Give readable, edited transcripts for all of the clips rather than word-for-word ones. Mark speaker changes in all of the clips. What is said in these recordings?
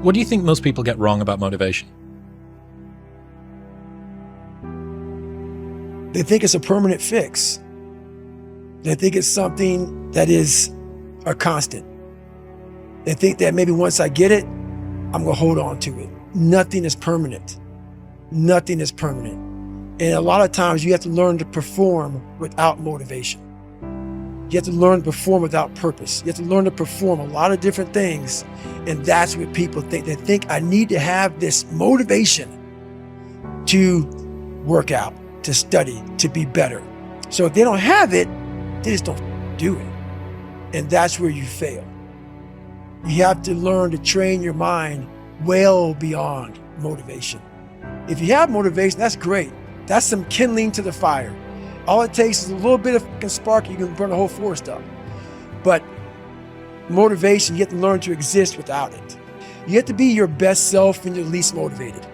Speaker 1: What do you think most people get wrong about motivation?
Speaker 2: They think it's a permanent fix. They think it's something that is a constant. They think that maybe once I get it, I'm gonna hold on to it. Nothing is permanent. Nothing is permanent. And a lot of times you have to learn to perform without motivation. You have to learn to perform without purpose. You have to learn to perform a lot of different things. And that's what people think. They think I need to have this motivation to work out, to study, to be better. So if they don't have it, they just don't do it. And that's where you fail. You have to learn to train your mind well beyond motivation. If you have motivation, that's great. That's some kindling to the fire. All it takes is a little bit of spark, you can burn a whole forest up. But motivation, you have to learn to exist without it. You have to be your best self when you're least motivated.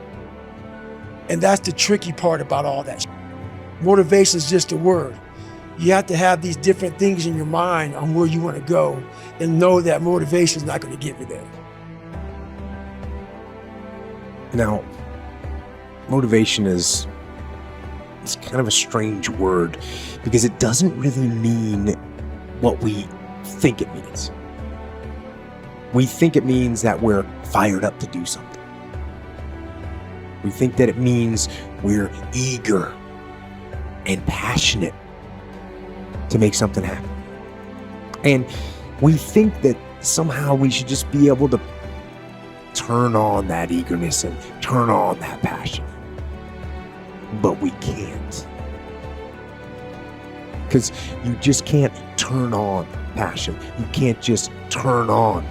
Speaker 2: And that's the tricky part about all that. Motivation is just a word. You have to have these different things in your mind on where you want to go and know that motivation is not going to get you there.
Speaker 3: Now, motivation is it's kind of a strange word because it doesn't really mean what we think it means. We think it means that we're fired up to do something. We think that it means we're eager and passionate to make something happen. And we think that somehow we should just be able to turn on that eagerness and turn on that passion. But we can't. Because you just can't turn on passion. You can't just turn on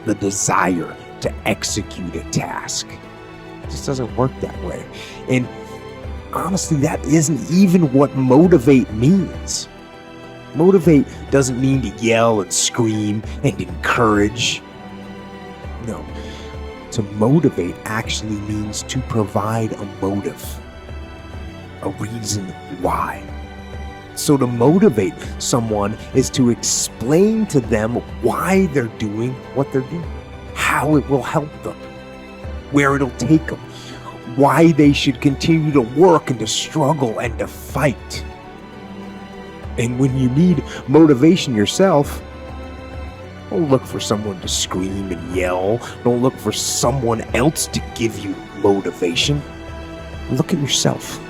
Speaker 3: the desire to execute a task. It just doesn't work that way. And honestly, that isn't even what motivate means. Motivate doesn't mean to yell and scream and encourage. No. To motivate actually means to provide a motive, a reason why. So to motivate someone is to explain to them why they're doing what they're doing, how it will help them, where it'll take them, why they should continue to work and to struggle and to fight. And when you need motivation yourself, don't look for someone to scream and yell. Don't look for someone else to give you motivation. Look at yourself.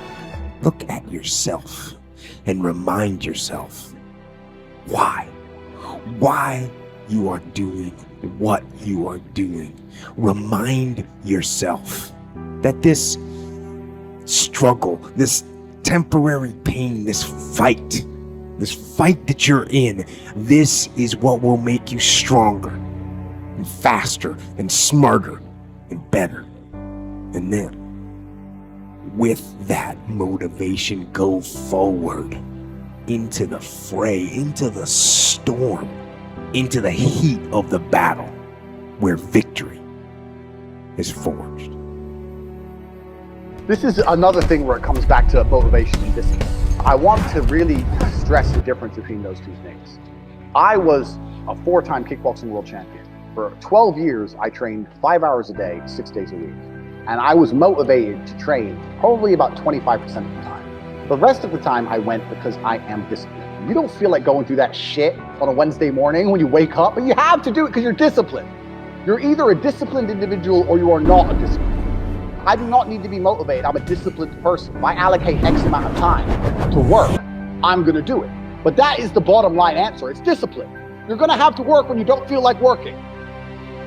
Speaker 3: Look at yourself and remind yourself why you are doing what you are doing. Remind yourself that this struggle, this temporary pain, this fight that you're in, this is what will make you stronger and faster and smarter and better. And then, with that motivation, go forward into the fray, into the storm, into the heat of the battle where victory is forged.
Speaker 4: This is another thing where it comes back to motivation and discipline. I want to really stress the difference between those two things. I was a 4-time kickboxing world champion. For 12 years, I trained 5 hours a day, 6 days a week. And I was motivated to train probably about 25% of the time. The rest of the time I went because I am disciplined. You don't feel like going through that shit on a Wednesday morning when you wake up, but you have to do it because you're disciplined. You're either a disciplined individual or you are not a disciplined. I do not need to be motivated. I'm a disciplined person. If I allocate X amount of time to work, I'm gonna do it. But that is the bottom line answer. It's discipline. You're gonna have to work when you don't feel like working.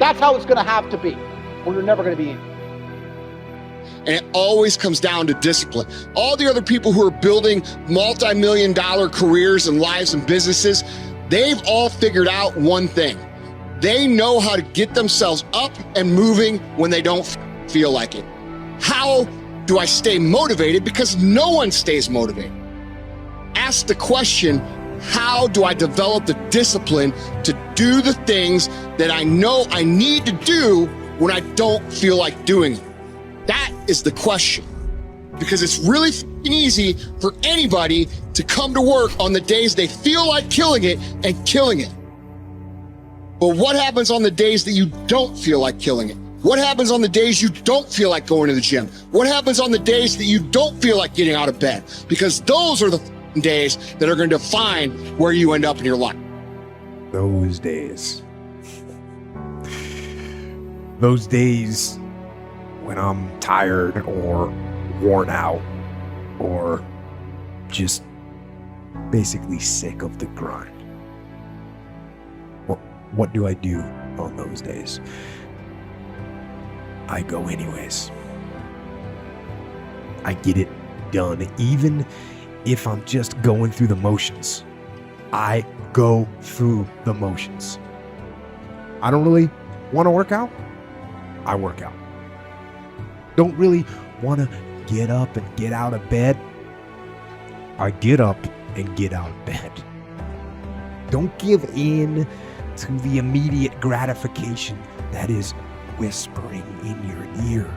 Speaker 4: That's how it's gonna have to be, or you're never gonna be in.
Speaker 5: And it always comes down to discipline. All the other people who are building multi-million-dollar careers and lives and businesses, they've all figured out one thing. They know how to get themselves up and moving when they don't feel like it. How do I stay motivated? Because no one stays motivated. Ask the question, how do I develop the discipline to do the things that I know I need to do when I don't feel like doing them? That is the question. Because it's really easy for anybody to come to work on the days they feel like killing it and killing it. But what happens on the days that you don't feel like killing it? What happens on the days you don't feel like going to the gym? What happens on the days that you don't feel like getting out of bed? Because those are the days that are going to define where you end up in your life.
Speaker 3: Those days. Those days when I'm tired or worn out or just basically sick of the grind. What do I do on those days? I go anyways. I get it done, even if I'm just going through the motions. I go through the motions. I don't really want to work out. I work out. Don't really want to get up and get out of bed. I get up and get out of bed. Don't give in to the immediate gratification that is whispering in your ear.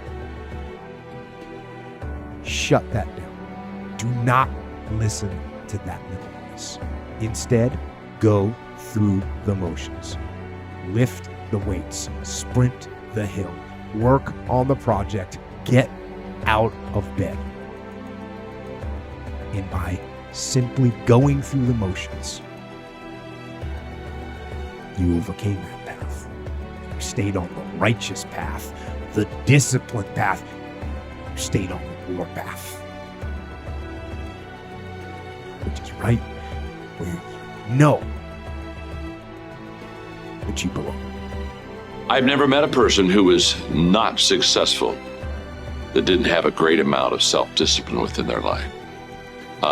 Speaker 3: Shut that down. Do not listen to that little voice. Instead, go through the motions. Lift the weights, sprint the hill, work on the project, get out of bed. And by simply going through the motions, you overcame that path. You stayed on the righteous path, the disciplined path. You stayed on the war path, which is right where you know that you belong.
Speaker 6: I've never met a person who was not successful that didn't have a great amount of self-discipline within their life.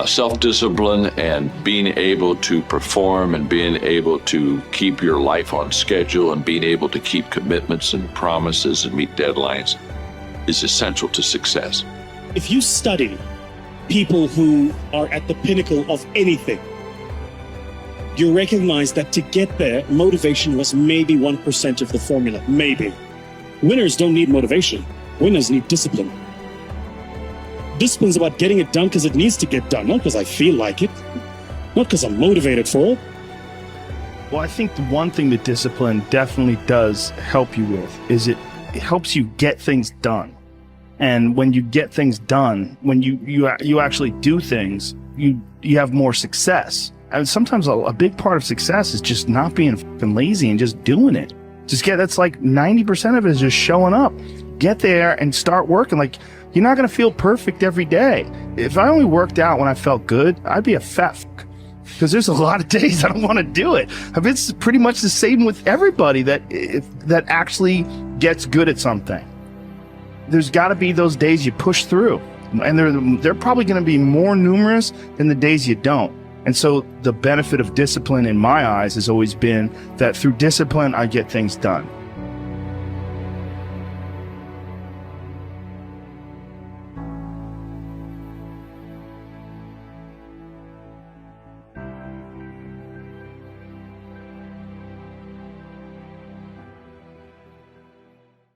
Speaker 6: Self-discipline and being able to perform and being able to keep your life on schedule and being able to keep commitments and promises and meet deadlines is essential to success.
Speaker 7: If you study people who are at the pinnacle of anything, you recognize that to get there, motivation was maybe 1% of the formula, maybe. Winners don't need motivation. Winners need discipline. Discipline's about getting it done because it needs to get done, not because I feel like it, not because I'm motivated for it.
Speaker 8: Well, I think the one thing that discipline definitely does help you with is it helps you get things done. And when you get things done, when you actually do things, you have more success. And sometimes a big part of success is just not being fucking lazy and just doing it. That's like 90% of it is just showing up. Get there and start working. Like, you're not going to feel perfect every day. If I only worked out when I felt good, I'd be a fat fuck. Because there's a lot of days I don't want to do it. It's pretty much the same with everybody that actually gets good at something. There's got to be those days you push through. And they're probably going to be more numerous than the days you don't. And so the benefit of discipline in my eyes has always been that through discipline, I get things done.